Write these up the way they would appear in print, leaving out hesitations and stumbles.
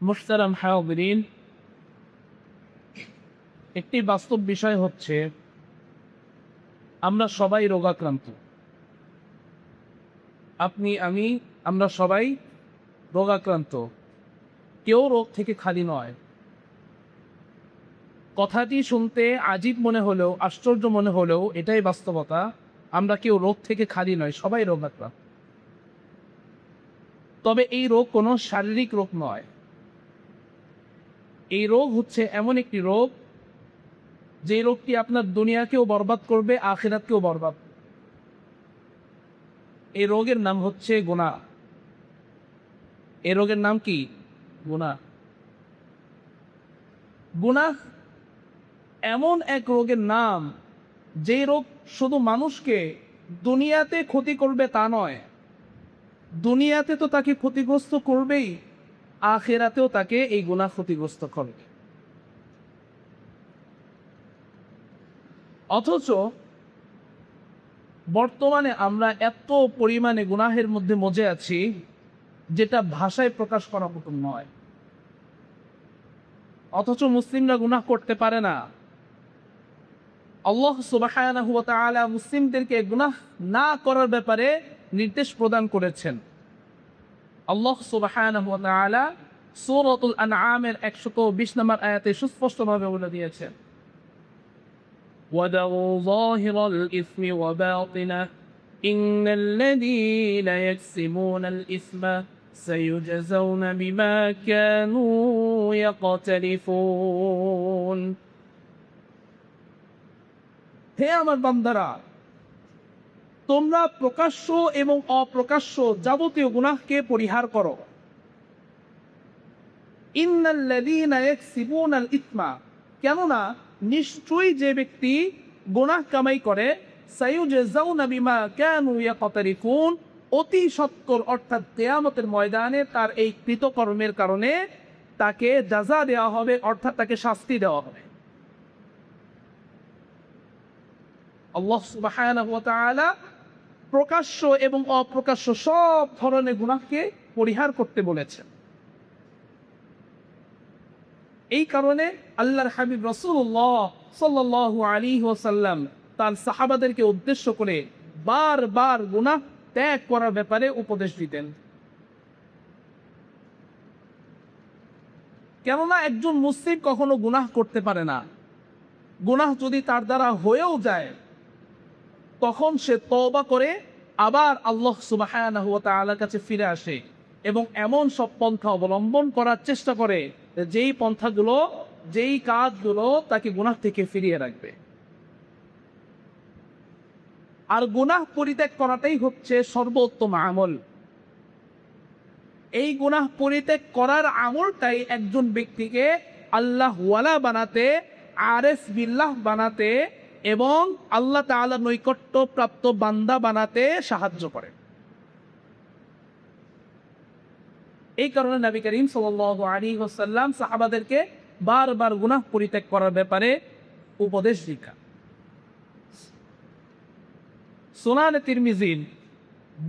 মুহতারাম হাজিরিন, একটি বাস্তব বিষয় হচ্ছে আমরা সবাই রোগাক্রান্ত। আপনি, আমি, আমরা সবাই রোগাক্রান্ত। কেউ রোগ থেকে খালি নয়। কথাটি শুনতে আজীব মনে হলেও, আশ্চর্য মনে হলেও এটাই বাস্তবতা। আমরা কেউ রোগ থেকে খালি নয়, সবাই রোগাক্রান্ত। তবে এই রোগ কোনো শারীরিক রোগ নয়। এই রোগ হচ্ছে এমন একটি রোগ যে রোগটি আপনার দুনিয়াকেও বরবাদ করবে, আখিরাতকেও বরবাদ করবে। এই রোগের নাম হচ্ছে গুনাহ। এই রোগের নাম কি? গুনাহ। গুনাহ এমন এক রোগের নাম যে রোগ শুধু মানুষকে দুনিয়াতে ক্ষতি করবে তা নয়, দুনিয়াতে তো তাকে ক্ষতিগ্রস্ত করবেই, আখিরাতেও তাকে এই গুনাহ ক্ষতিগ্রস্ত করবে। অথচ বর্তমানে আমরা এত পরিমাণে গুনাহের মধ্যে মজে আছি যেটা ভাষায় প্রকাশ করা মতো নয়। অথচ মুসলিমরা গুনাহ করতে পারে না। আল্লাহ সুবহানাহু ওয়া তাআলা মুসলিমদেরকে গুনাহ না করার ব্যাপারে নির্দেশ প্রদান করেছেন। আল্লাহ সুবহানাহু ওয়া তাআলা সূরাতুল আনআমের 120 নম্বর আয়াতে সুস্পষ্টভাবে বলে দিয়েছেন, وَذَرُوا ظَاهِرَ الْإِثْمِ وَبَاطِنَهُ إِنَّ الَّذِينَ يَكْسِبُونَ الْإِثْمَ سَيُجْزَوْنَ بِمَا كَانُوا يَقْتَرِفُونَ। হে আমার বান্দারা, তোমরা প্রকাশ্য এবং অপ্রকাশ্য যাবতীয় গুনাহকে পরিহার করো। ইন্নাল্লাযীনা ইয়াকসিবুনাল ইসমা, কেননা নিশ্চয়ই যে ব্যক্তি গুনাহ কামাই করে, সায়ুজজাউনা বিমা কানু ইয়াকতারিফুন, অতি সত্বর অর্থাৎ কিয়ামতের ময়দানে তার এই কৃতকর্মের কারণে তাকে জাযা দেওয়া হবে, অর্থাৎ তাকে শাস্তি দেওয়া হবে। আল্লাহ সুবহানাহু ওয়া তাআলা প্রকাশ্য এবং অপ্রকাশ্য সব ধরনের গুনাহকে পরিহার করতে বলেছেন। এই কারণে আল্লাহর হাবিব রাসূলুল্লাহ সাল্লাল্লাহু আলাইহি ওয়াসাল্লাম তার সাহাবাদেরকে উদ্দেশ্য করে বারবার গুনাহ ত্যাগ করার ব্যাপারে উপদেশ দিতেন। কেননা একজন মুসলিম কখনো গুনাহ করতে পারে না। গুনাহ যদি তার দ্বারা হয়েও যায়, তখন সে তওবা করে আবার আল্লাহ সুবহানাহু ওয়া তাআলার কাছে ফিরে আসে এবং এমন সব পন্থা অবলম্বন করার চেষ্টা করে যেই পন্থাগুলো, যেই কাজগুলো তাকে গুনাহ থেকে ফিরিয়ে রাখবে। আর গুনাহ পরিত্যাগ করাটাই হচ্ছে সর্বোত্তম আমল। এই গুনাহ পরিত্যাগ করার আমলটাই একজন ব্যক্তিকে আল্লাহ ওয়ালা বানাতে, আরেফ বিল্লাহ বানাতে এবং আল্লাহ তাআলার নৈকট্য প্রাপ্ত বান্দা বানাতে সাহায্য করে। এই কারণে নবী করিম সাল্লাল্লাহু আলাইহি ওয়াসাল্লাম সাহাবাদেরকে বারবার গুনাহ পরিত্যাগ করার ব্যাপারে উপদেশ দিতেন। সুনান তিরমিজি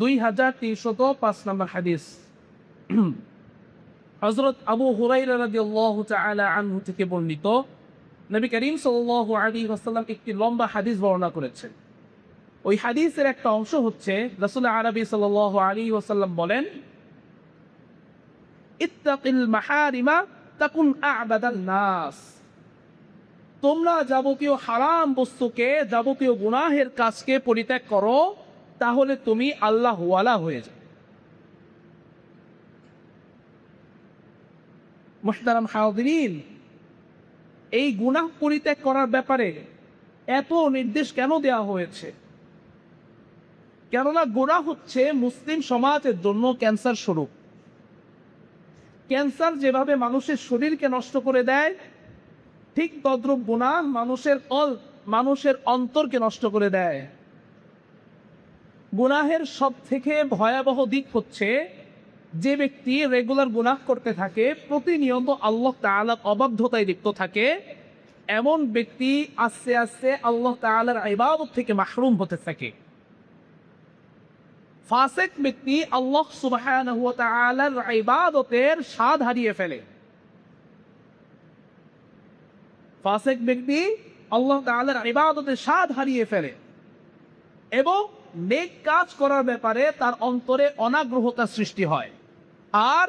2305 নম্বর হাদিস, হযরত আবু হুরায়রা রাদিয়াল্লাহু তাআলা আনহু থেকে বর্ণিত, নবী করিম সাল্লাল্লাহু আলাইহি ওয়াসাল্লাম একটি লম্বা হাদিস বর্ণনা করেছেন। ওই হাদিসের একটা অংশ হচ্ছে, রাসূল আরবি সাল্লাল্লাহু আলাইহি ওয়াসাল্লাম বলেন, ইত্তাকিল মাহারিমা তাকুন আ'বাদান নাস, তোমরা যাবতীয় হারাম বস্তুকে, যাবতীয় গুনাহের কাজকে পরিত্যাগ করো, তাহলে তুমি আল্লাহ ওয়ালা হয়ে যাবে। মুহতারাম হাজিরিন, এই গুনাহ পরিত্যাগ করার ব্যাপারে এত নির্দেশ কেন দেওয়া হয়েছে? কেননা গুনাহ হচ্ছে মুসলিম সমাজের জন্য ক্যান্সার স্বরূপ। ক্যান্সার যেভাবে মানুষের শরীরকে নষ্ট করে দেয়, ঠিক তদ্রূপ গুনাহ মানুষের অন্তরকে নষ্ট করে দেয়। গুনাহের সব থেকে ভয়াবহ দিক হচ্ছে, যে ব্যক্তি রেগুলার গুনাহ করতে থাকে, প্রতিনিয়ত আল্লাহ তাআলার অবাধ্যতায় লিপ্ত থাকে, এমন ব্যক্তি আস্তে আস্তে আল্লাহ তাআলার ইবাদত থেকে মাহরুম হতে থাকে। ফাসিক ব্যক্তি আল্লাহ সুবহানাহু ওয়া তাআলার ইবাদতের স্বাদ হারিয়ে ফেলে। ফাসিক ব্যক্তি আল্লাহ তাআলার ইবাদতের স্বাদ হারিয়ে ফেলে এবং নেক কাজ করার ব্যাপারে তার অন্তরে অনাগ্রহতা সৃষ্টি হয়। আর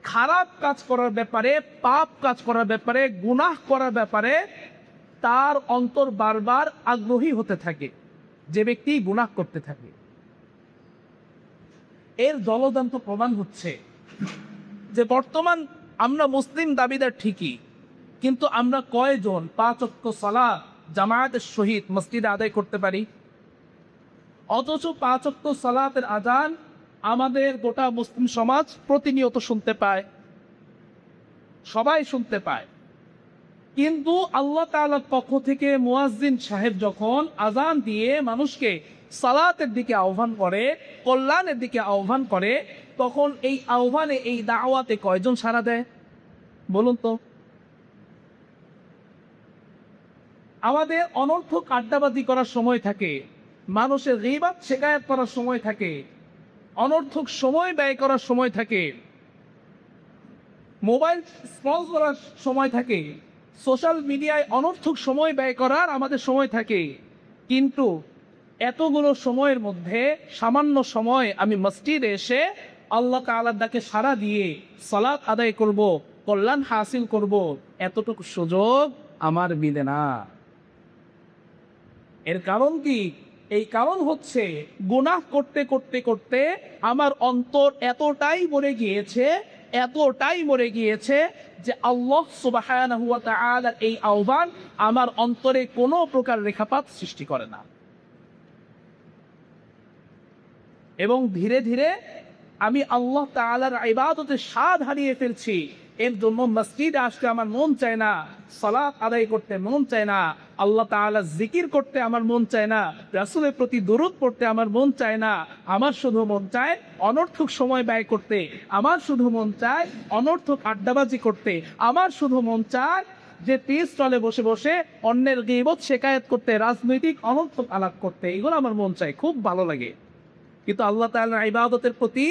খারাপ কাজ করার ব্যাপারে, পাপ কাজ করার ব্যাপারে, গুনাহ করার ব্যাপারে তার অন্তর বারবার আগ্রহী হতে থাকে, যে ব্যক্তি গুনাহ করতে থাকে। এর জ্বলজ্যান্ত প্রমাণ হচ্ছে যে বর্তমান আমরা মুসলিম দাবিদার ঠিকই, কিন্তু আমরা কয়জন 5 ওয়াক্ত সালাত জামায়াতের সহিত মসজিদে আদায় করতে পারি? অথচ 5 ওয়াক্ত সালাতের আযান আমাদের গোটা মুসলিম সমাজ প্রতিনিয়ত শুনতে পায়, সবাই শুনতে পায়। কিন্তু আল্লাহ তাআলার পক্ষ থেকে মুয়াজ্জিন সাহেব যখন আযান দিয়ে মানুষকে সালাতের দিকে আহ্বান করে, কল্যাণের দিকে আহ্বান করে, তখন এই আহ্বানে, এই দাওয়াতে কয়জন সাড়া দেয় বলুন তো? আমাদের অনর্থক আড্ডাবাজি করার সময় থাকে, মানুষের গীবত শিকায়াত করার সময় থাকে, অনর্থক সময় ব্যয় করার সময় থাকে, মোবাইল স্ক্রল করার সময় থাকে, সোশ্যাল মিডিয়ায় অনর্থক সময় ব্যয় করার আমাদের সময় থাকে। কিন্তু এতগুলো সময়ের মধ্যে সামান্য সময় আমি মসজিদে এসে আল্লাহ তাআলার ডাকে সাড়া দিয়ে সালাত আদায় করব, কল্যাণ হাসিল করব, এতটুকু সুযোগ আমার মিলে না। এর কারণ কি? এই কারণ হচ্ছে গুনাহ করতে করতে করতে আমার অন্তর এতটাই মরে গিয়েছে যে আল্লাহ সুবহানাহু ওয়া তাআলার এই আহ্বান আমার অন্তরে কোনো প্রকার রেখাপাত সৃষ্টি করে না। এবং ধীরে ধীরে আমি আল্লাহ তাআলার ইবাদতের স্বাদ হারিয়ে ফেলছি। এর জন্য মসজিদে আসতে আমার মন চায় না, সালাত আদায় করতে মন চায় না, আল্লাহ তাআলার জিকির করতে আমার মন চায় না, রাসূলের প্রতি দরুদ পড়তে আমার মন চায় না। আমার শুধু মন চায় অনর্থক সময় ব্যয় করতে, আমার শুধু মন চায় অনর্থক আড্ডাবাজি করতে, আমার শুধু মন চায় যে টি স্টলে বসে বসে অন্যের গীবত শিকায়াত করতে, রাজনৈতিক অনর্থক আলাপ করতে। এগুলো আমার মন চায়, খুব ভালো লাগে। কিন্তু আল্লাহ তাআলার ইবাদতের প্রতি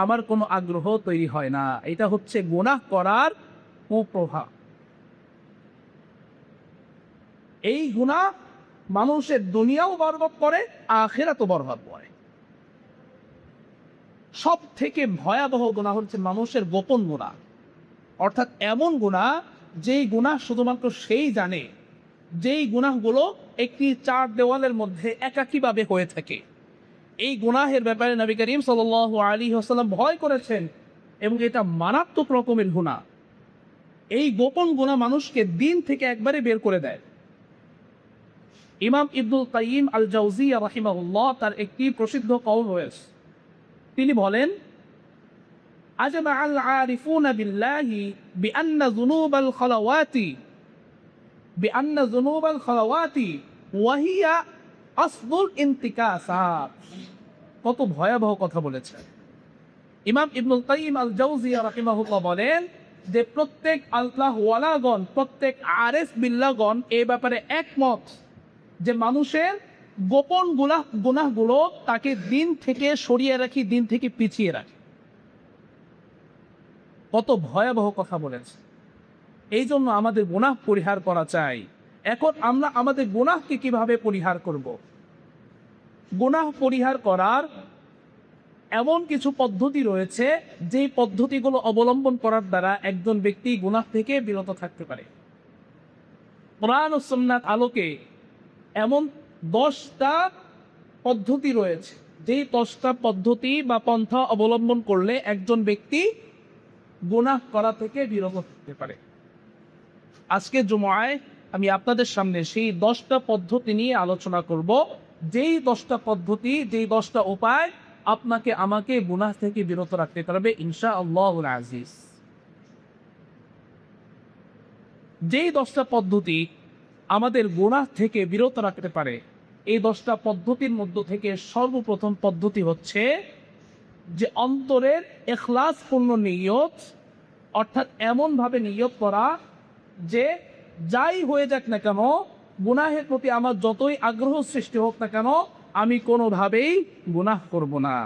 আমার কোনো আগ্রহ তৈরি হয় না। এটা হচ্ছে গুনাহ করার কুপ্রভাব। এই গুনাহ মানুষের দুনিয়াও বরবাদ করে, আখিরাতও বরবাদ করে। সব থেকে ভয়াবহ গুনাহ হচ্ছে মানুষের গোপন গুনাহ, অর্থাৎ এমন গুনাহ যেই গুনাহ শুধুমাত্র সেই জানে, যেই গুনাহগুলো একটি চার দেওয়ালের মধ্যে একাকীভাবে হয়ে থাকে। এই গুনাহের ব্যাপারে নবী করিম সাল্লাল্লাহু আলাইহি ওয়াসাল্লাম ভয় করেছেন এবং এটা মারাত্মক রকমের গুনাহ। এই গোপন গুনাহ মানুষকে দিন থেকে একবারে বের করে দেয়। ইমাম ইবনুল কাইয়িম আল জাওজিয়া রাহিমাহুল্লাহ তার একটি প্রসিদ্ধ কওল রয়েছে। তিনি বলেন, আজমা আল আরিফুনা বিল্লাহি বিআন্না যুনুবাল খালাওয়াতি ওয়া হিয়া আসলুল ইন্তিকাসাত। কত ভয়াবহ কথা বলেছেন ইমাম ইবনুল কাইয়িম আল জাওজিয়া রাহিমাহুল্লাহ। বলেন যে প্রত্যেক আল্লাহ ওয়ালাগণ, প্রত্যেক আরিফ বিল্লাহগণ এই ব্যাপারে একমত যে মানুষের গোপন গুনাহগুলো তাকে দিন থেকে সরিয়ে রাখি, দিন থেকে পিছিয়ে রাখে। কত ভয়াবহ কথা বলেছে। এই জন্য আমাদের গুনাহ পরিহার করা চাই। এখন আমরা আমাদের গুনাহকে কিভাবে পরিহার করব? গুনাহ পরিহার করার এমন কিছু পদ্ধতি রয়েছে যেই পদ্ধতিগুলো অবলম্বন করার দ্বারা একজন ব্যক্তি গুনাহ থেকে বিরত থাকতে পারে। কোরআন ও সুন্নাত আলোকে এমন 10টা পদ্ধতি রয়েছে, যেই 10টা পদ্ধতি বা পন্থা অবলম্বন করলে একজন ব্যক্তি গুনাহ করা থেকে বিরত থাকতে পারে। আজকে জুমআয় আমি আপনাদের সামনে সেই 10টা পদ্ধতি নিয়ে আলোচনা করব, যেই 10টা পদ্ধতি, যেই 10টা উপায় আপনাকে আমাকে গুনাহ থেকে বিরত রাখতে পারবে ইনশাআল্লাহুল আজিজ। যেই 10টা পদ্ধতি আমাদের গুনাহ থেকে বিরত রাখতে পারে, এই 10টা পদ্ধতির মধ্য থেকে সর্বপ্রথম পদ্ধতি হচ্ছে যে অন্তরের ইখলাসপূর্ণ নিয়ত, অর্থাৎ এমনভাবে নিয়ত করা যে যাই হয়ে যাক না কেন, গুনাহের প্রতি আমার যতই আগ্রহ সৃষ্টি হোক না কেন, আমি কোনোভাবেই গুনাহ করব না।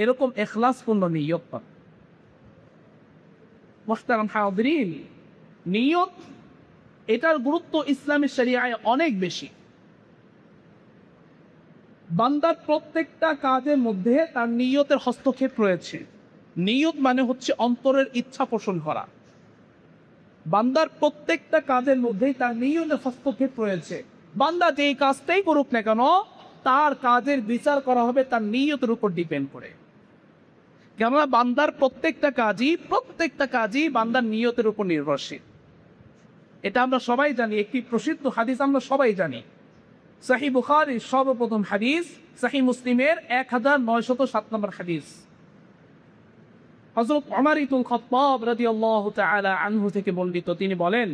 এরকম ইখলাসপূর্ণ নিয়ত করা। মুহতারাম হাজিরিন, নিয়ত এটার গুরুত্ব ইসলামী শরিয়ায় অনেক বেশি। বান্দার প্রত্যেকটা কাজের মধ্যে তার নিয়তের হস্তক্ষেপ রয়েছে। নিয়ত মানে হচ্ছে অন্তরের ইচ্ছা পোষণ করা। বান্দার প্রত্যেকটা কাজের মধ্যেই তার নিয়তের হস্তক্ষেপ রয়েছে। বান্দা যেই কাজটাই করুক না কেন, তার কাজের বিচার করা হবে তার নিয়তের উপর ডিপেন্ড করে। কেননা বান্দার প্রত্যেকটা কাজই বান্দার নিয়তের উপর নির্ভরশীল। এটা আমরা সবাই জানি। একটি প্রসিদ্ধ হাদিস আমরা সবাই জানি। সহিহ বুখারীর সর্বপ্রথম হাদিস, সহিহ মুসলিমের 1907 নম্বর হাদিস। হযরত ওমর ইবনুল খাত্তাব রাদিয়াল্লাহু তাআলা আনহু থেকে বর্ণিত, তিনি বলেন,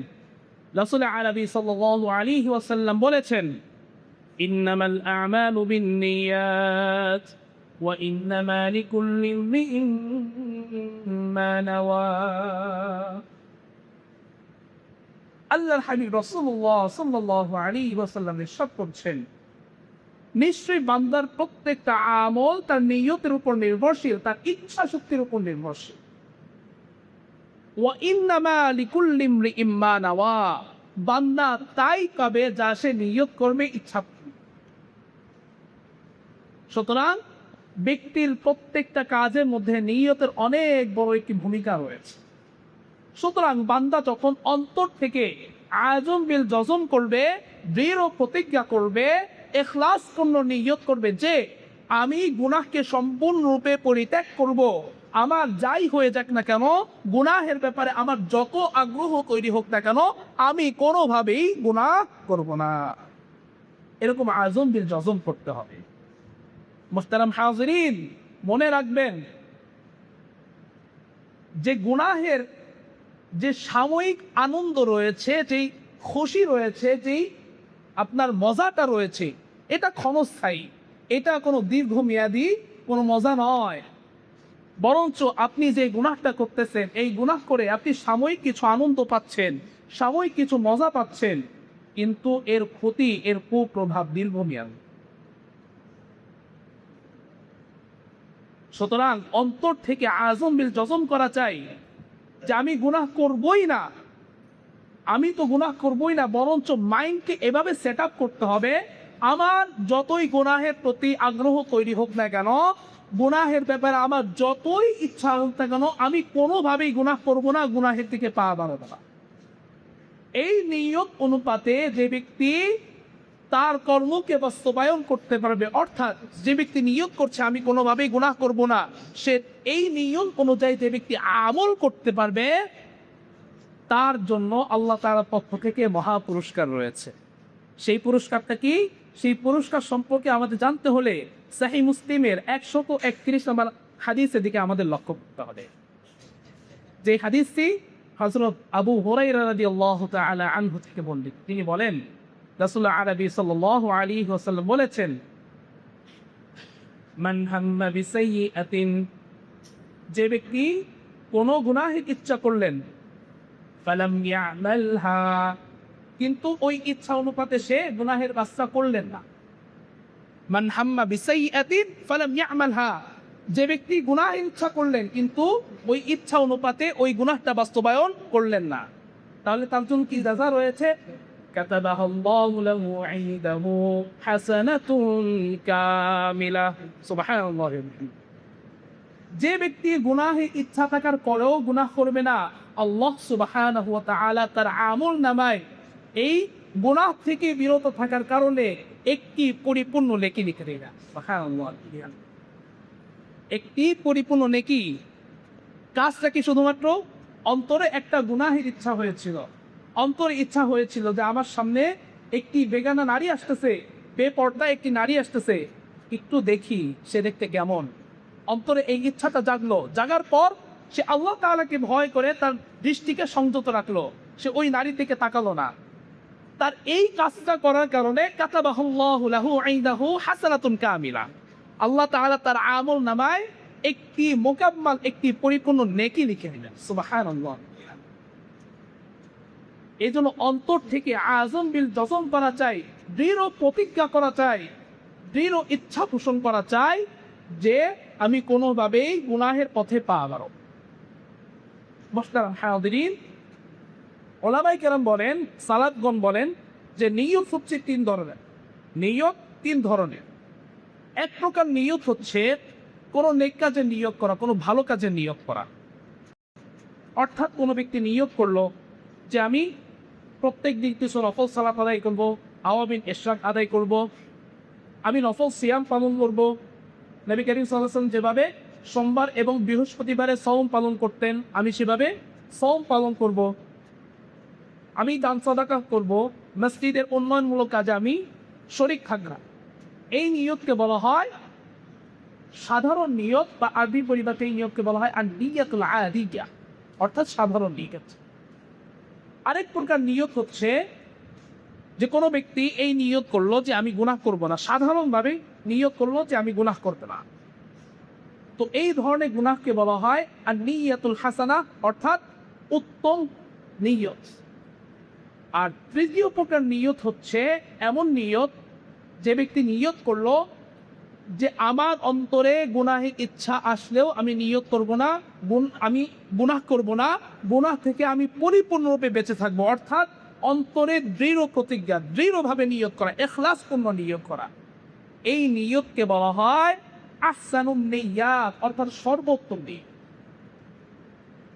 রাসূল আরবি সাল্লাল্লাহু আলাইহি ওয়াসাল্লাম বলেছেন, ইন্নামাল আ'মালু বিন্নিয়াত ওয়া ইন্নামা লিকুল্লি ইমরিইন মা নাওয়া। আল্লাহর হাবিব রাসূলুল্লাহ সাল্লাল্লাহু আলাইহি ওয়াসাল্লাম ইরশাদ করছেন, নিশ্চয়ই বান্দার প্রত্যেকটা আমল তার নিয়তের উপর নির্ভরশীল, তার ইচ্ছা শক্তির উপর নির্ভরশীল। ওয়া ইন্নামা লিকুল্লি ইমরিইন মা নাওয়া, বান্দা তাই পাবে যা সে নিয়ত করবে, ইচ্ছা করবে। সুতরাং ব্যক্তির প্রত্যেকটা কাজের মধ্যে নিয়তের অনেক বড় একটি ভূমিকা রয়েছে। সুতরাং বান্দা যখন অন্তর থেকে আযম বিল জজম করবে, দৃঢ় প্রতিজ্ঞা করবে, ইখলাসপূর্ণ নিয়ত করবে যে আমি গুনাহকে সম্পূর্ণরূপে পরিত্যাগ করব, আমার যাই হয়ে যাক না কেন, গুনাহের ব্যাপারে আমার যত আগ্রহ তৈরি হোক না কেন, আমি কোনোভাবেই গুনাহ করব না, এরকম আযম বিল জজম করতে হবে। মুহতারাম হাজিরিন, মনে রাখবেন যে গুনাহের যে সাময়িক আনন্দ রয়েছে, যেই খুশি রয়েছে, যেই আপনার মজাটা রয়েছে, এটা ক্ষণস্থায়ী। এটা কোনো দীর্ঘমেয়াদী কোনো মজা নয়। বরঞ্চ আপনি যে গুনাহটা করতেছেন, এই গুনাহ করে আপনি সাময়িক কিছু আনন্দ পাচ্ছেন, সাময়িক কিছু মজা পাচ্ছেন, কিন্তু এর ক্ষতি, এর কুপ্রভাব দীর্ঘমেয়াদী। সুতরাং অন্তর থেকে আযম বিল জজম করা চাই যে আমি গুনাহ করবই না, আমি তো গুনাহ করবই না, বরঞ্চ মাইন্ডকে এভাবে সেট আপ করতে হবে, আমার যতই গুনাহের প্রতি আগ্রহ তৈরি হোক না কেন, গুনাহের ব্যাপারে আমার যতই ইচ্ছা হোক না কেন, আমি কোনোভাবেই গুনাহ করব না, গুনাহের দিকে পা বাড়াবো না। এই নিয়ত অনুপাতে যে ব্যক্তি তার কর্মকে বাস্তবায়ন করতে পারবে, অর্থাৎ যে ব্যক্তি নিয়ত করছে আমি কোনোভাবেই গুনাহ করব না, সে এই নিয়ত অনুযায়ী যে ব্যক্তি আমল করতে পারবে, তার জন্য আল্লাহ তাআলার পক্ষ থেকে মহা পুরস্কার রয়েছে। সেই পুরস্কারটা কি? সেই পুরস্কার সম্পর্কে আমাদের জানতে হলে সহিহ মুসলিমের 131 নম্বর হাদিসের দিকে আমাদের লক্ষ্য করতে হবে। যে হাদিসটি হযরত আবু হুরায়রা রাদিয়াল্লাহু তাআলা আনহু থেকে বর্ণিত। তিনি বলেন, রাসূল আরবি সাল্লাল্লাহু আলাইহি ওয়াসাল্লাম বলেছেন, মান হাম্মা বিসাইয়্যাতিন, যে ব্যক্তি কোনো গুনাহের ইচ্ছা করলেন, ফালাম ইয়ামালহা, কিন্তু ওই ইচ্ছা অনুপাতে সে গুনাহের কাজটা করলেন না। মান হাম্মা বিসাইয়্যাতিন ফালাম ইয়ামালহা, যে ব্যক্তি গুনাহের ইচ্ছা করলেন কিন্তু ওই ইচ্ছা অনুপাতে ওই গুনাহটা বাস্তবায়ন করলেন না, তাহলে তার জন্য কি সাজা রয়েছে? কাতাবাহাল্লাহু লাহু ইনদাহু হাসানাতুন কামিলা। সুবহানাল্লাহ। যে ব্যক্তি গুনাহে ইচ্ছা থাকার পরেও গুনাহ করবে না, আল্লাহ সুবহানাহু ওয়া তাআলা তার আমল নামায় এই গুনাহ থেকে বিরত থাকার কারণে একটি পরিপূর্ণ নেকি লিখে দেন। সুবহানাল্লাহ। একটি পরিপূর্ণ নেকি। কাজটা কি? শুধুমাত্র অন্তরে একটা গুনাহের ইচ্ছা হয়েছিল, অন্তরে ইচ্ছা হয়েছিল যে আমার সামনে একটি বেগানা নারী আসতেছে, বেপর্দা একটি নারী আসতেছে, একটু দেখি সে দেখতে কেমন। অন্তরে এই ইচ্ছাটা জাগলো, জাগার পর সে আল্লাহ তাআলাকে ভয় করে তার দৃষ্টিকে সংযত রাখলো, সে ওই নারী থেকে তাকালো না। তার এই কাজটা করার কারণে কাতাবাহুল্লাহু লাহু ইনদাহু হাসানাতুন কামিলা, আল্লাহ তাআলা তার আমল নামায় একটি মোকাম্মাল, একটি পরিপূর্ণ নেকি লিখে দিলেন। সুবহানাল্লাহ। এই জন্য অন্তর থেকে আযম বিল জজম করা চাই, দৃঢ় প্রতিজ্ঞা করা চাই, দৃঢ় ইচ্ছা পোষণ করা চাই যে আমি কোনোভাবেই গুনাহের পথে পা বাড়াবো। মুহতারাম হাজিরিন, ওলামায়ে কেরাম বলেন, সালাফগণ বলেন যে নিয়ত হচ্ছে তিন ধরনের। নিয়ত তিন ধরনের। এক প্রকার নিয়ত হচ্ছে কোনো নেক কাজে নিয়ত করা, কোনো ভালো কাজে নিয়ত করা। অর্থাৎ কোনো ব্যক্তি নিয়ত করলো যে আমি প্রত্যেক দিন কিছু নফল সালাত আদায় করব, আওয়াবিন ইশরাক আদায় করব, আমি নফল সিয়াম পালন করব। নবী করিম সাল্লাল্লাহু আলাইহি ওয়াসাল্লাম যেভাবে সোমবার এবং বৃহস্পতিবারে সওম পালন করতেন, আমি সেভাবে সওম পালন করব। আমি দান সাদাকা করব, মসজিদের উন্নয়নমূলক কাজে আমি শরীক থাকব। এই নিয়তকে বলা হয় সাধারণ নিয়ত, বা আরবি পরিভাষায় এই নিয়তকে বলা হয় আন-নিয়াতুল আদিয়া, অর্থাৎ সাধারণ নিয়ত। আরেক প্রকার নিয়ত হচ্ছে যে কোনো ব্যক্তি এই নিয়ত করলো যে আমি গুনাহ করব না, সাধারণভাবে নিয়ত করলো যে আমি গুনাহ করব না। তো এই ধরনের গুনাহকে বলা হয় আন-নিয়াতুল হাসানা, অর্থাৎ উত্তম নিয়ত। আর তৃতীয় প্রকার নিয়ত হচ্ছে এমন নিয়ত যে ব্যক্তি নিয়ত করলো যে আমার অন্তরে গুনাহের ইচ্ছা আসলেও আমি নিয়ত করব না, আমি গুনাহ করব না, গুনাহ থেকে আমি পরিপূর্ণরূপে বেঁচে থাকবো। অর্থাৎ অন্তরে দৃঢ় প্রতিজ্ঞা, দৃঢ়ভাবে নিয়ত করা, ইখলাসপূর্ণ নিয়ত করা। এই নিয়তকে বলা হয় আহসানুন নিয়াত, অর্থাৎ সর্বোত্তম নিয়ত।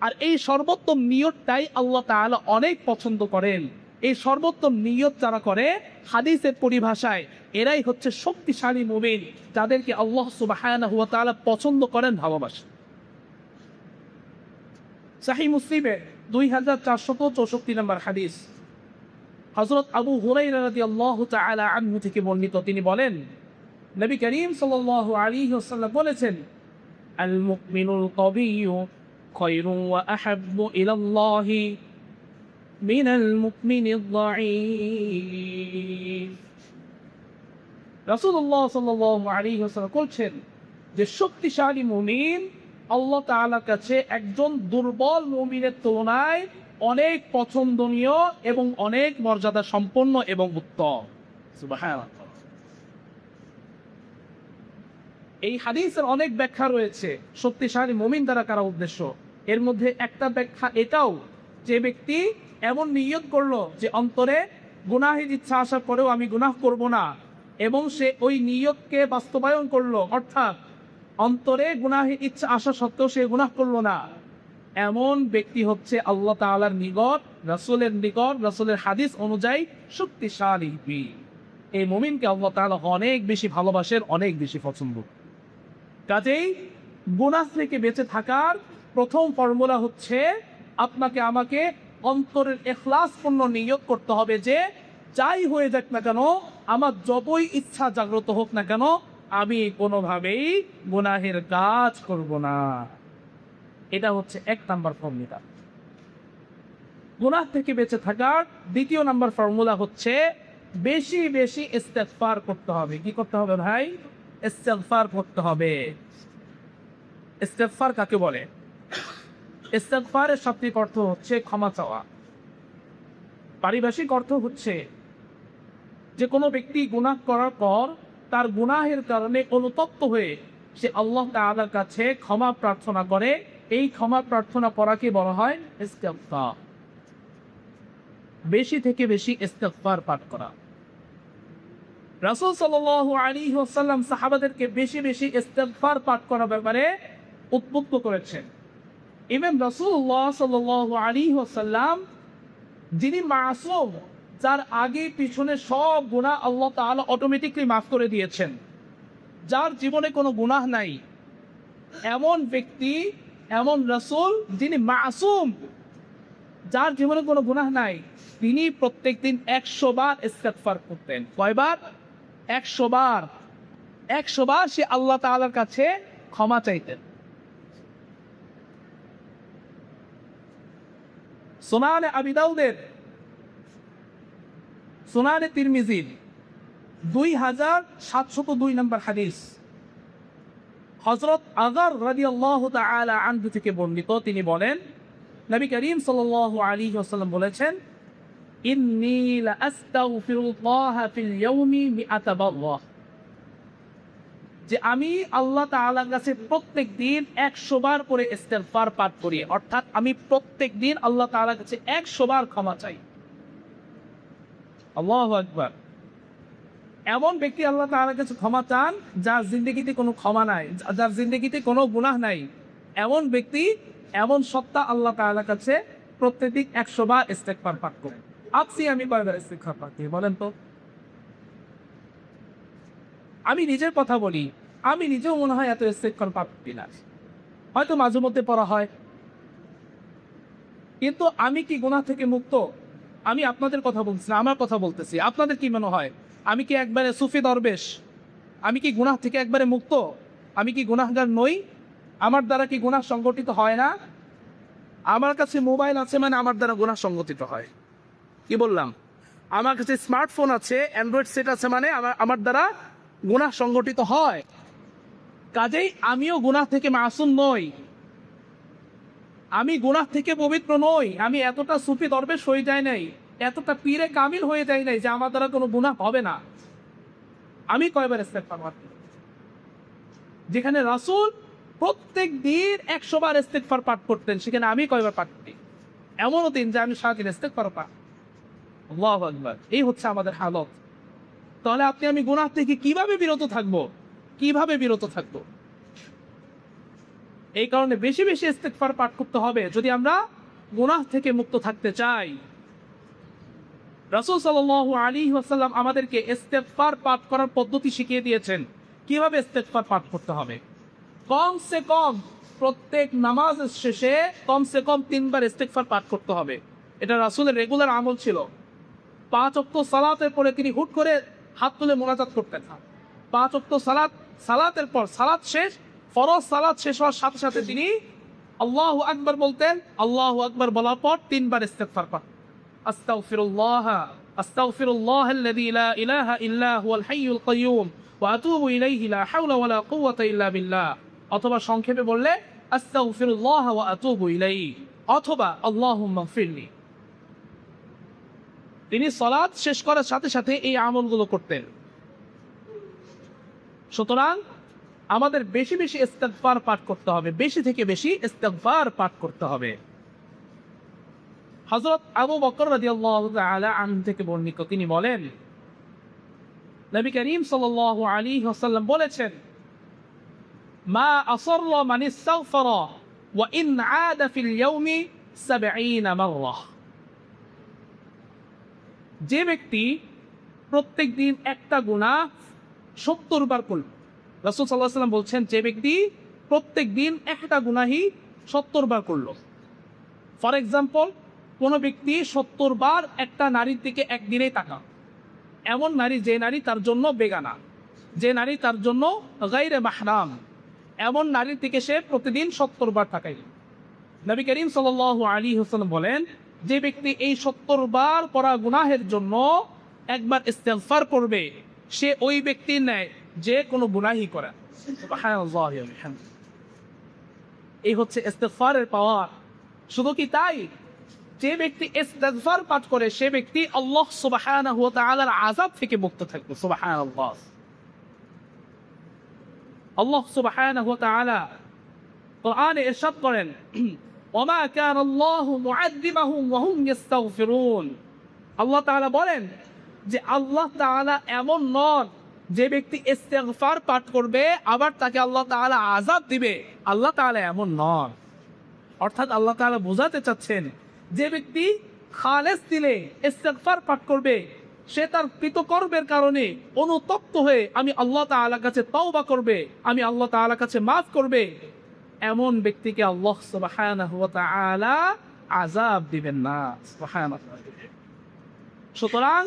আর এই সর্বোত্তম নিয়তটাই আল্লাহ তাআলা অনেক পছন্দ করেন। এই সর্বোত্তম নিয়ত যারা করে, হাদিসের পরিভাষায় এরাই হচ্ছে শক্তিশালী মুমিন, যাদেরকে আল্লাহ সুবহানাহু ওয়া তাআলা পছন্দ করেন, ভালোবাসেন। সহিহ মুসলিমে 2464 নম্বর হাদিস, হযরত আবু হুরায়রা রাদিয়াল্লাহু তাআলা আনহু থেকে বর্ণিত, তিনি বলেন নবী করিম সাল্লাল্লাহু আলাইহি ওয়াসাল্লাম বলেছেন, আল মুমিনুল কবিয়্যু খায়রুন ওয়া আহাব্বু ইলাল্লাহি মিনাল মুমিনিদ যায়ীফ। রাসূলুল্লাহ সাল্লাল্লাহু আলাইহি ওয়াসাল্লাম বলছেন যে শক্তিশালী মুমিন আল্লাহ তাআলার কাছে একজন দুর্বল মুমিনের তুলনায় অনেক পছন্দনীয় এবং অনেক মর্যাদা সম্পন্ন এবং উত্তম। সুবহানাল্লাহ। এই হাদিসের অনেক ব্যাখ্যা রয়েছে শক্তিশালী মুমিন দ্বারা কারা উদ্দেশ্য। এর মধ্যে একটা ব্যাখ্যা এটাও, যে ব্যক্তি এমন নিয়ত করলো যে অন্তরে গুনাহের ইচ্ছা আসার পরেও আমি গুনাহ করব না, এবং সে ওই নিয়তকে বাস্তবায়ন করলো, অর্থাৎ অন্তরে গুনাহের ইচ্ছা আসা সত্ত্বেও সে গুনাহ করলো না, এমন ব্যক্তি হচ্ছে আল্লাহ তাআলার নিকট, রাসূলের নিকট, রাসূলের হাদিস অনুযায়ী শক্তিশালী। এই মুমিনকে আল্লাহ তাআলা অনেক বেশি ভালোবাসেন, অনেক বেশি পছন্দ। কাজেই গুনাহ থেকে বেঁচে থাকার প্রথম ফর্মুলা হচ্ছে আপনাকে আমাকে অন্তরের ইখলাসপূর্ণ নিয়ত করতে হবে যে যাই হয়ে যাক না কেন, আমার যতই ইচ্ছা জাগ্রত হোক না কেন, আমি কোনোভাবেই গুনাহের কাজ করব না। এটা হচ্ছে এক নাম্বার ফর্মুলা। গুনাহ থেকে বেঁচে থাকার দ্বিতীয় নাম্বার ফর্মুলা হচ্ছে বেশি বেশি ইস্তেগফার করতে হবে। কি করতে হবে ভাই? ইস্তেগফার করতে হবে। ইস্তেগফার কাকে বলে? ইস্তেগফারের শাব্দিক অর্থ হচ্ছে ক্ষমা চাওয়া। পারিভাষিক অর্থ হচ্ছে যে কোনো ব্যক্তি গুনাহ করার পর তার গুনাহের কারণে অনুতপ্ত হয়ে সে আল্লাহ তাআলার কাছে ক্ষমা প্রার্থনা করে। এই ক্ষমা প্রার্থনা করাকে বলা হয় ইস্তেগফার। বেশি থেকে বেশি ইস্তেগফার পাঠ করা। রাসূল সাল্লাল্লাহু আলাইহি ওয়াসাল্লাম সাহাবাদেরকে বেশি বেশি ইস্তেগফার পাঠ করার ব্যাপারে উদ্বুদ্ধ করেছেন। ইমাম রাসূলুল্লাহ সাল্লাল্লাহু আলাইহি ওয়াসাল্লাম, যিনি মাসুম, যার আগে পিছনে সব গুনাহ আল্লাহ তাআলা অটোমেটিকলি মাফ করে দিয়েছেন, যার জীবনে কোনো গুনাহ নাই, এমন ব্যক্তি, এমন রাসূল যিনি মাসুম, যার জীবনে কোনো গুনাহ নাই, তিনি প্রত্যেকদিন 100 বার ইস্তেগফার করতেন। কয়বার? 100 বার। 100 বার সে আল্লাহ তাআলার কাছে ক্ষমা চাইতেন। সুনানে আবি দাউদের, সুনানে তিরমিজির 2702 নম্বর হাদিস, হযরত আযর রাদিয়াল্লাহু তাআলা আনহু থেকে বর্ণিত, তিনি বলেন নবী করিম সাল্লাল্লাহু আলাইহি ওয়াসাল্লাম বলেছেন, ইন্নী লাআস্তাগফিরুল্লাহ ফিল ইয়াউমি 100 মাররা। যে আমি আল্লাহ তাআলার কাছে প্রত্যেক দিন 100 বার করে ইস্তেগফার পাঠ করি, অর্থাৎ আমি প্রত্যেক দিন আল্লাহ তাআলার কাছে 100 বার ক্ষমা চাই। আল্লাহু আকবার। এমন ব্যক্তি আল্লাহ তাআলার কাছে ক্ষমা চান যার জিন্দেগিতে কোনো ক্ষমা নাই, যার জিন্দেগিতে কোনো গুনাহ নাই। এমন ব্যক্তি, এমন সত্তা আল্লাহ তাআলার কাছে প্রত্যেকদিন 100 বার ইস্তেগফার পাঠ করে। আমি কয়বার ইস্তেগফার পাঠ করি বলেন তো? আমি নিজের কথা বলি, আমি নিজেও মনে হয় এত ইস্তেগফার পাঠ করি না। হয়তো মাঝে মধ্যে পড়া হয়, কিন্তু আমি কি গুনাহ থেকে মুক্ত? আমি আপনাদের কথা বলছি না, আমার কথা বলতেছি। আপনাদের কি মনে হয় আমি কি একবারে সুফি দরবেশ? আমি কি গুনাহ থেকে একবারে মুক্ত? আমি কি গুনাহগার নই? আমার দ্বারা কি গুনাহ সংগঠিত হয় না? আমার কাছে মোবাইল আছে মানে আমার দ্বারা গুনাহ সংগঠিত হয়। কি বললাম? আমার কাছে স্মার্টফোন আছে, অ্যান্ড্রয়েড সেট আছে মানে আমার দ্বারা গুনাহ সংগঠিত হয়। কাজেই আমিও গুনাহ থেকে মাসুম নই, আমি গুনাহ থেকে পবিত্র নই। আমি এতটা সুফি দরবেশ হয়ে যায় নাই, এতটা পীরে কামিল হয়ে যায় নাই যে আমার দ্বারা কোনো গুনাহ হবে না। আমি কয়বার ইস্তেগফার পাঠ করি? যেখানে রাসূল প্রত্যেক দিন 100 বার ইস্তেগফার পাঠ করতেন, সেখানে আমি কয়বার পাঠ করি? এমনও দিন যে আমি সারাদিন ইস্তেগফার পাঠ। আল্লাহু আকবার। এই হচ্ছে আমাদের হালত। তাহলে আমি গুনাহ থেকে কিভাবে বিরত থাকবো? কিভাবে বিরত থাকবো? এই কারণে বেশি বেশি ইস্তেগফার পাঠ করতে হবে যদি আমরা গুনাহ থেকে মুক্ত থাকতে চাই। রাসূল সাল্লাল্লাহু আলাইহি ওয়াসাল্লাম আমাদেরকে ইস্তেগফার পাঠ করার পদ্ধতি শিখিয়ে দিয়েছেন, কিভাবে ইস্তেগফার পাঠ করতে হবে। কমসে কম প্রত্যেক নামাজের শেষে কমসে কম 3 বার ইস্তেগফার পাঠ করতে হবে। এটা রাসূলের রেগুলার আমল ছিল। 5 ওয়াক্ত সালাতের পরে তিনি হুট করে হাত তুলে মোনাজাত করতেন না। 5 ওয়াক্ত সালাতের পর সালাত শেষ, ফরজ সালাত শেষ হওয়ার সাথে সাথে তিনি আল্লাহু আকবার বলতেন। আল্লাহু আকবার বলার পর 3 বার ইস্তেগফার পাঠ। আস্তাগফিরুল্লাহাল্লাযী লা ইলাহা ইল্লা হুয়াল হাইয়ুল কাইয়্যুম ওয়া আতুবু ইলাইহি লা হাওলা ওয়ালা কুওয়াতা ইল্লা বিল্লাহ, অথবা সংক্ষেপে বললে আস্তাগফিরুল্লাহ ওয়া আতুবু ইলাইহি, অথবা আল্লাহুম্মা গফিরলি। তিনি সালাত শেষ করার সাথে সাথে এই আমলগুলো করতেন। সুতরাং আমাদের বেশি বেশি ইস্তেগফার পাঠ করতে হবে, বেশি থেকে বেশি ইস্তেগফার পাঠ করতে হবে। হযরত আবু বকর রাদিয়াল্লাহু তাআলা আনহু থেকে বর্ণিত, তিনি বলেন নবী করিম সাল্লাল্লাহু আলাইহি ওয়াসাল্লাম বলেছেন, মা আসাররা মান ইস্তাগফারা ওয়া ইন আদা ফিল ইয়াউমি 70 মাররা। যে ব্যক্তি প্রত্যেক দিন একটা গুনাহ 70 বার করল, রাসূল সাল্লাল্লাহু আলাইহি ওয়াসাল্লাম বলছেন যে ব্যক্তি প্রত্যেক দিন একটা গুনাহই 70 বার করলো। ফর এক্সাম্পল, কোনো ব্যক্তি 70 বার একটা নারীর দিকে একদিনেই তাকায়, এমন নারী যে নারী তার জন্য বেগানা, যে নারী তার জন্য গায়রে মাহরাম, এমন নারীর দিকে সে প্রতিদিন 70 বার তাকায়। নবী করিম সাল্লাল্লাহু আলাইহি ওয়াসাল্লাম বলেন, যে ব্যক্তি এই 70 বার করা গুনাহের জন্য একবার ইস্তেগফার করবে, সে ওই ব্যক্তির ন্যায় যে কোনো গুনাহই করে। সুবহানাল্লাহ ওয়া বিহামদিহি। এই হচ্ছে ইস্তেগফারের পাওয়ার। শুধু কি তাই, যে ব্যক্তি ইস্তেগফার পাঠ করে সে ব্যক্তি আল্লাহ সুবহানাহু ওয়া তাআলার আযাব থেকে মুক্ত থাকবে। সুবহানাল্লাহ। আল্লাহ সুবহানাহু ওয়া তাআলা কোরআনে ইরশাদ করেন, ওমা কানাল্লাহু মুআযযিবাহুম ওয়া হুম ইস্তাগফিরুন। আল্লাহ তাআলা বলেন যে আল্লাহ তাআলা এমন নন যে ব্যক্তি ইস্তেগফার পাঠ করবে আবার তাকে আল্লাহ তাআলা আযাব দিবে। আল্লাহ তাআলা এমন নন। অর্থাৎ আল্লাহ তাআলা বোঝাতে চাচ্ছেন, যে ব্যক্তি খালেস দিলে ইস্তেগফার পাঠ করবে, সে তার কৃতকর্মের কারণে অনুতপ্ত হয়ে আমি আল্লাহ তাআলার কাছে তওবা করবে, আমি আল্লাহ তাআলার কাছে মাফ করবে, এমন ব্যক্তিকে আল্লাহ সুবহানাহু ওয়া তাআলা আযাব দিবেন না। সুবহানাল্লাহ। সুতরাং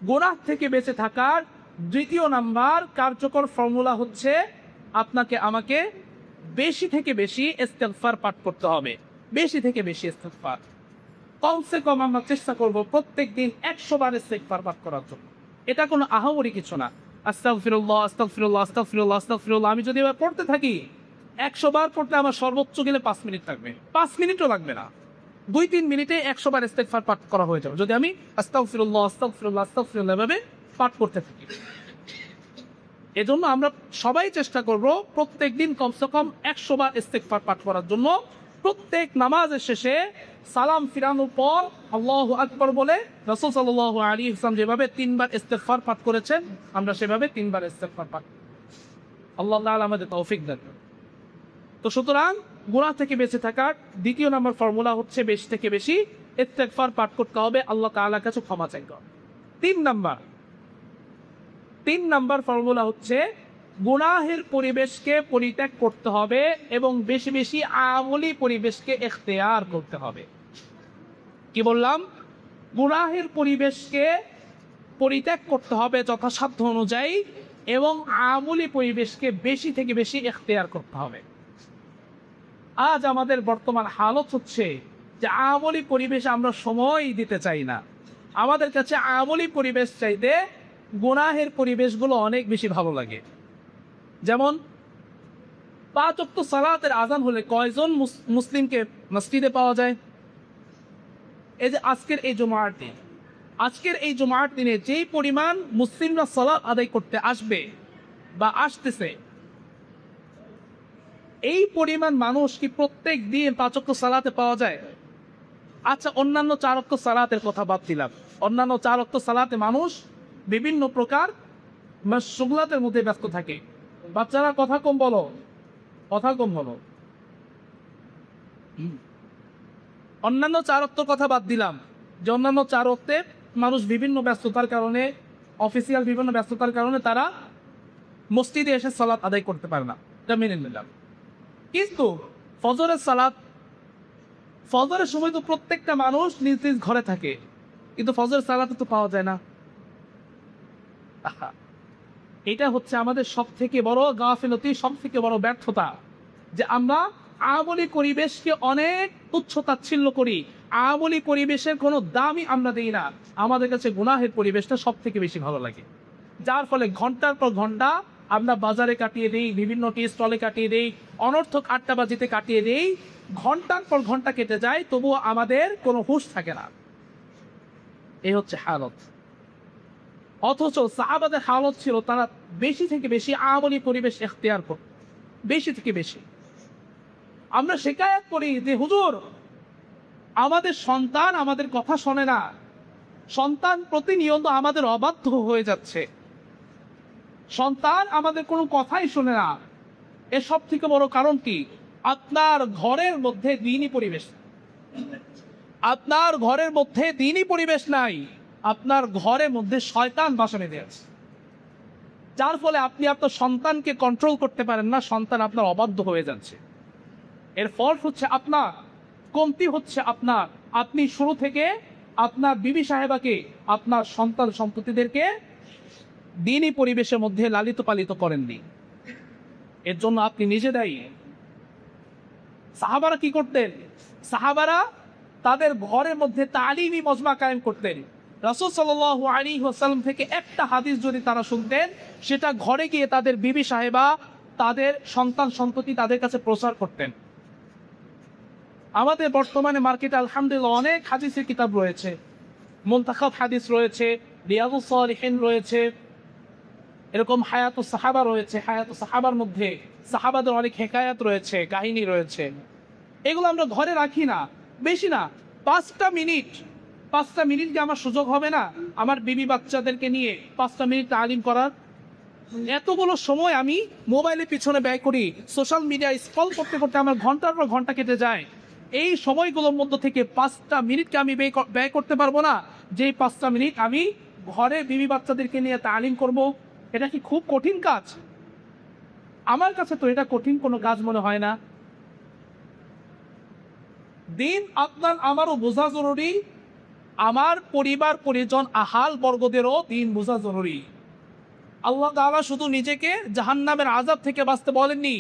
গুনাহ থেকে বেঁচে থাকার দ্বিতীয় নাম্বার কার্যকর ফর্মুলা হচ্ছে আপনাকে আমাকে বেশি থেকে বেশি ইস্তেগফার পাঠ করতে হবে। বেশি থেকে বেশি ইস্তেগফার। কমসে কম আমরা চেষ্টা করব প্রত্যেক দিন 100 বার ইস্তেগফার পাঠ করার জন্য। এটা কোনো আহামরি কিছু না। আস্তাগফিরুল্লাহ আস্তাগফিরুল্লাহ আস্তাগফিরুল্লাহ আস্তাগফিরুল্লাহ আমি যদি এবার পড়তে থাকি, 100 বার পড়তে আমার সর্বোচ্চ গেলে 5 মিনিট লাগবে। 5 মিনিটও লাগবে না, 2-3 মিনিটে 100 বার ইস্তেগফার পাঠ করা হয়ে যাবে যদি আমি আস্তাগফিরুল্লাহ আস্তাগফিরুল্লাহ আস্তাগফিরুল্লাহ ভাবে পাঠ করতে থাকি। এজন্য আমরা সবাই চেষ্টা করব প্রত্যেক দিন কমসে কম 100 বার ইস্তেগফার পাঠ করার জন্য। প্রত্যেক নামাজের শেষে সালাম ফিরানোর পর আল্লাহু আকবার বলে রাসূল সাল্লাল্লাহু আলাইহি ওয়াসাল্লাম যেভাবে 3 বার ইস্তেগফার পাঠ করেছেন আমরা সেভাবে 3 বার ইস্তেগফার পাঠ করি। আল্লাহ তাআলা আমাদের তৌফিক দেন। তো সুতরাং গুনাহ থেকে বেঁচে থাকার দ্বিতীয় নম্বর ফর্মুলা হচ্ছে বেশি থেকে বেশি ইস্তেগফার পাঠ করতে হবে, আল্লাহ তাআলার কাছে ক্ষমা চাইতে হবে। 3 নাম্বার ফর্মুলা হচ্ছে গুনাহের পরিবেশকে পরিত্যাগ করতে হবে এবং বেশি বেশি আমলি পরিবেশকে ইখতিয়ার করতে হবে। কি বললাম? গুনাহের পরিবেশকে পরিত্যাগ করতে হবে যথাসাধ্য অনুযায়ী এবং আমলি পরিবেশকে বেশি থেকে বেশি ইখতিয়ার করতে হবে। আজ আমাদের বর্তমান হালত হচ্ছে যে আমলি পরিবেশ আমরা সময় দিতে চাই না। আমাদের কাছে আমলি পরিবেশ চাইতে গুনাহের পরিবেশগুলো অনেক বেশি ভালো লাগে। যেমন 5 ওয়াক্ত সালাতের আজান হলে কয়জন মুসলিমকে মসজিদে পাওয়া যায়? এই যে আজকের এই জুমার দিনে যেই পরিমাণ মুসলিমরা সালাত আদায় করতে আসবে বা আসতেছে, এই পরিমাণ মানুষ কি প্রত্যেক দিন 5 ওয়াক্ত সালাতে পাওয়া যায়? আচ্ছা, অন্যান্য 4 ওয়াক্ত সালাতের কথা বাদ দিলাম। অন্যান্য 4 ওয়াক্ত সালাতে মানুষ বিভিন্ন প্রকার মাশগুলাতের মধ্যে ব্যস্ত থাকে। বাচ্চারা কথা কম বলো। অন্যান্য 4 ওয়াক্তের কথা বাদ দিলাম, যে অন্যান্য 4 ওয়াক্তে মানুষ বিভিন্ন ব্যস্ততার কারণে, অফিসিয়াল বিভিন্ন ব্যস্ততার কারণে তারা মসজিদে এসে সালাত আদায় করতে পারে না, এটা মেনে নিলাম। কিন্তু ফজরের সময় তো প্রত্যেকটা মানুষ নিজ নিজ ঘরে থাকে, কিন্তু ফজরের সালাতে তো পাওয়া যায় না। এটা হচ্ছে আমাদের সব থেকে বড় গাফিলতি, সব থেকে বড় ব্যর্থতা, যে আমরা আমলি পরিবেশকে অনেক তুচ্ছ-তাচ্ছিল্য করি। আমলি পরিবেশের কোনো দামই আমরা দিই না। আমাদের কাছে গুনাহের পরিবেশটা সব থেকে বেশি ভালো লাগে, যার ফলে ঘন্টার পর ঘন্টা আমরা বাজারে কাটিয়ে দিই, বিভিন্ন টি স্টলে কাটিয়ে দিই, অনর্থক আড্ডাবাজিতে কাটিয়ে দিই। ঘন্টার পর ঘন্টা কেটে যায়, তবুও আমাদের কোনো হুঁশ থাকে না। এই হচ্ছে হালত। অথচ সাহাবাদের হালত ছিল তারা বেশি থেকে বেশি আমলি পরিবেশ ইখতিয়ার করত, বেশি থেকে বেশি। আমরা শিকায়ত করি যে হুজুর, আমাদের সন্তান আমাদের কথা শোনে না, সন্তান প্রতিনিয়ত আমাদের অবাধ্য হয়ে যাচ্ছে, সন্তান আমাদের কোনো কথাই শোনে না। এর সব থেকে বড় কারণ কি? আপনার ঘরের মধ্যে দ্বীনি পরিবেশ নাই, আপনার ঘরের মধ্যে শয়তান বাসা বেঁধে আছে, যার ফলে আপনি আপনার সন্তানকে কন্ট্রোল করতে পারেন না, সন্তান আপনার অবাধ্য হয়ে যাচ্ছে। এর ফল হচ্ছে আপনার কমতি হচ্ছে আপনার। আপনি শুরু থেকে আপনার বিবি সাহেবাকে, আপনার সন্তান সম্পত্তিদেরকে দ্বীনি পরিবেশের মধ্যে লালিত পালিত করেননি। এর জন্য আপনি নিজে দায়ী। সাহাবারা কি করতেন? সাহাবারা তাদের ঘরের মধ্যে তালিমি মজমা কায়েম করতেন। রাসূল সাল্লাল্লাহু আলাইহি ওয়াসাল্লাম থেকে একটা হাদিস যদি তারা শুনতেন, সেটা ঘরে গিয়ে তাদের বিবি সাহেবা, তাদের সন্তান সন্ততি তাদের কাছে প্রচার করতেন। আমাদের বর্তমানে মার্কেটে আলহামদুলিল্লাহ অনেক হাদিসের কিতাব রয়েছে, মুনতাখাব হাদিস রয়েছে, রিয়াদুস সালিহিন রয়েছে, এরকম হায়াতুস সাহাবা রয়েছে। হায়াতুস সাহাবার মধ্যে সাহাবাদের অনেক হেকায়াত রয়েছে, কাহিনী রয়েছে। এগুলো আমরা ঘরে রাখি না, বেশি না, 5টা মিনিট কি আমার সুযোগ হবে না আমার বিবি বাচ্চাদেরকে নিয়ে 5টা মিনিট তালিম করার? এতগুলো সময় আমি মোবাইলের পিছনে ব্যয় করি, সোশ্যাল মিডিয়া স্ক্রল করতে করতে আমার ঘন্টার পর ঘন্টা কেটে যায়। এই সময়গুলোর মধ্যে থেকে 5টা মিনিটকে আমি ব্যয় করতে পারবো না, যেই 5টা মিনিট আমি ঘরে বিবি বাচ্চাদেরকে নিয়ে তালিম করব? এটা কি খুব কঠিন কাজ? আমার কাছে তো এটা কঠিন কোনো কাজ মনে হয় না। দিন আপনার আমারও বোঝা জরুরি, আমার পরিবার পরিজন আহাল বর্গদেরও দিন বোঝা জরুরি। আল্লাহ তাআলা শুধু নিজেকে জাহান্নামের আযাব থেকে বাঁচতে বলেননি,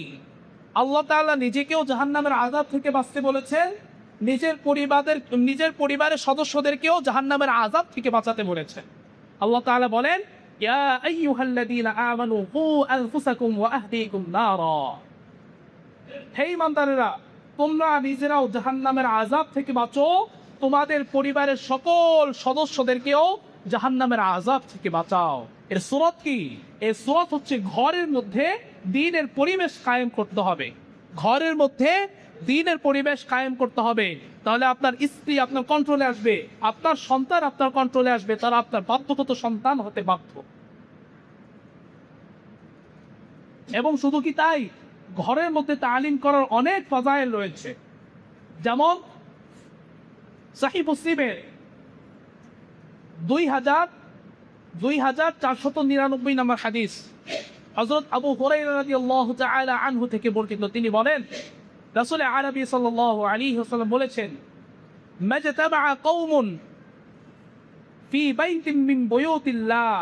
আল্লাহ তাআলা নিজেকেও জাহান্নামের আযাব থেকে বাঁচতে বলেছেন, নিজের পরিবারের সদস্যদেরকেও জাহান্নামের আযাব থেকে বাঁচাতে বলেছেন। আল্লাহ তাআলা বলেন, ইয়া আইয়ুহাল্লাযীনা আমানু কু আনফুসাকুম ওয়া আহলিকুম নারা। হে ঈমানদারেরা, তোমরা নিজেরাও জাহান্নামের আযাব থেকে বাঁচো, তোমাদের পরিবারের সকল সদস্যদেরকেও জাহান্নামের আযাব থেকে বাঁচাও। এর সূরত কি? এর সূরত হচ্ছে ঘরের মধ্যে দ্বীনের পরিবেশ কায়েম করতে হবে। ঘরের মধ্যে দ্বীনের পরিবেশ কায়েম করতে হবে, তাহলে আপনার স্ত্রী আপনার কন্ট্রোলে আসবে, আপনার সন্তান আপনার কন্ট্রোলে আসবে, তারা আপনার বাধ্যগত সন্তান হতে বাধ্য। এবং শুধু কি তাই, ঘরের মধ্যে তালিম করার অনেক ফাজাইল রয়েছে। যেমন সহিহ মুসলিমের 2499 নম্বর হাদিস, হযরত আবু হুরায়রা রাদিয়াল্লাহু তাআলা আনহু থেকে বর্ণিত, তিনি বলেন রাসূল আরবী সাল্লাল্লাহু আলাইহি ওয়াসাল্লাম বলেছেন, মাজতামা কওমুন ফি বাইতিন মিন বুয়ুতিল্লাহ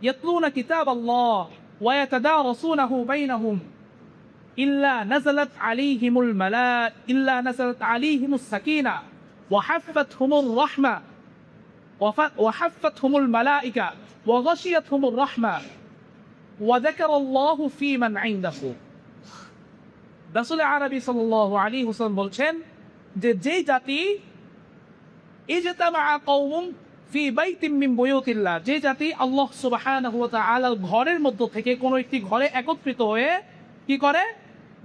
ইয়াতলুনা কিতাবাল্লাহ ওয়া ইয়াতাদারাসুনাহু বাইনাহুম ইল্লা নাযালাত আলাইহিমুস সাকিনাহ ওয়া হাফফাতহুমুর রাহমা وحفتهم الملائكة وغشيتهم الرحمة وذكر الله في من عنده। রাসূল আরবী সাল্লাল্লাহু আলাইহি ওয়াসাল্লাম বলছেন যে যেই জাতি ইজতামা কওমুন ফি বাইতিন মিন বুয়ুতিল্লাহ, যে জাতি আল্লাহ সুবহানাহু ওয়া তাআলার ঘরের মধ্য থেকে কোন একটি ঘরে একত্রিত হয়ে কি করে,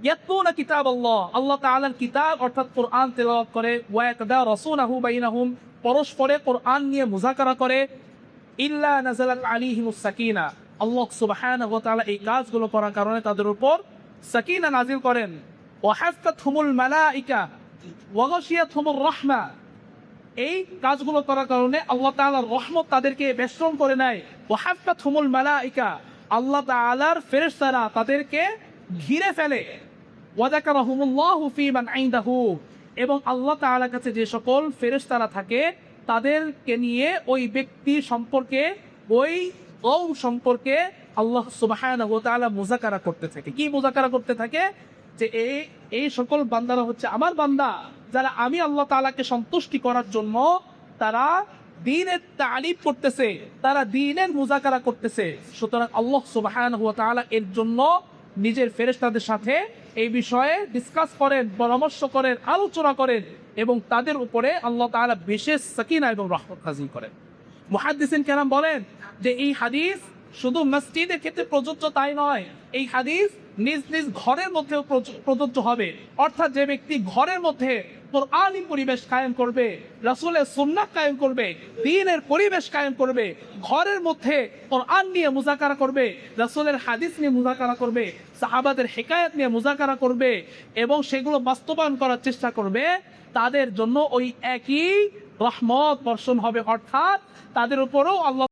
ইয়াতলুনা কিতাবাল্লাহ, আল্লাহ তাআলার কিতাব অর্থাৎ কোরআন তেলাওয়াত করে, ওয়া ইয়াতাদারাসুনাহু বাইনাহুম, পরস্পরে কোরআন নিয়ে মুযাকারা করে, ইল্লা নাযালাত আলাইহিমুস সাকিনা, আল্লাহ সুবহানাহু ওয়া তাআলা এই কাজগুলো করার কারণে তাদের উপর সাকিনা নাজিল করেন, ওয়া হাফফাতহুমুল মালাইকা ওয়া গাশিয়াতহুমুর রাহমা, এই কাজগুলো করার কারণে আল্লাহ তাআলার রহমত তাদেরকে বেষ্টন করে নেয়, ওয়া হাফফাতহুমুল মালাইকা, আল্লাহ তাআলার ফেরেশতারা তাদেরকে ঘিরে ফেলে, ওয়া যাকারাহুমুল্লাহু ফি মান ইনদাহু, এবং আল্লাহ তাআলার কাছে যে সকল ফেরেশতারা থাকে তাদেরকে নিয়ে ওই ব্যক্তি সম্পর্কে, ওই কওম সম্পর্কে আল্লাহ সুবহানাহু ওয়া তাআলা মুযাকারা করতে থাকে। কি মুযাকারা করতে থাকে? যে এই সকল বান্দারা হচ্ছে আমার বান্দা, যারা আমি আল্লাহ তাআলাকে সন্তুষ্টি করার জন্য তারা দ্বীনের তালিম করতেছে, তারা দ্বীনের মুযাকারা করতেছে। সুতরাং আল্লাহ সুবহানাহু ওয়া তাআলা এর জন্য নিজের ফেরেশতাদের সাথে এই বিষয়ে ডিসকাস করেন, পরামর্শ করেন, আলোচনা করেন, এবং তাদের উপরে আল্লাহ তাআলা বিশেষ সাকিনা এবং রহমত নাযিল করেন। মুহাদ্দিসিন কেরাম বলেন যে এই হাদিস শুধু মসজিদের ক্ষেত্রে প্রযোজ্য তাই নয়, এই হাদিস নিজ নিজ ঘরের মধ্যেও প্রযোজ্য হবে। অর্থাৎ যে ব্যক্তি ঘরের মধ্যে কোরআনী পরিবেশ কায়েম করবে, রাসূলের সুন্নাহ কায়েম করবে, দ্বীনের পরিবেশ কায়েম করবে, ঘরের মধ্যে কোরআন নিয়ে মুযাকারা করবে, রাসূলের হাদিস নিয়ে মুযাকারা করবে, সাহাবাদের হিকায়াত নিয়ে মুযাকারা করবে, এবং সেগুলো বাস্তবায়ন করার চেষ্টা করবে, তাদের জন্য ওই একই রহমত বর্ষণ হবে। অর্থাৎ তাদের উপরও আল্লাহ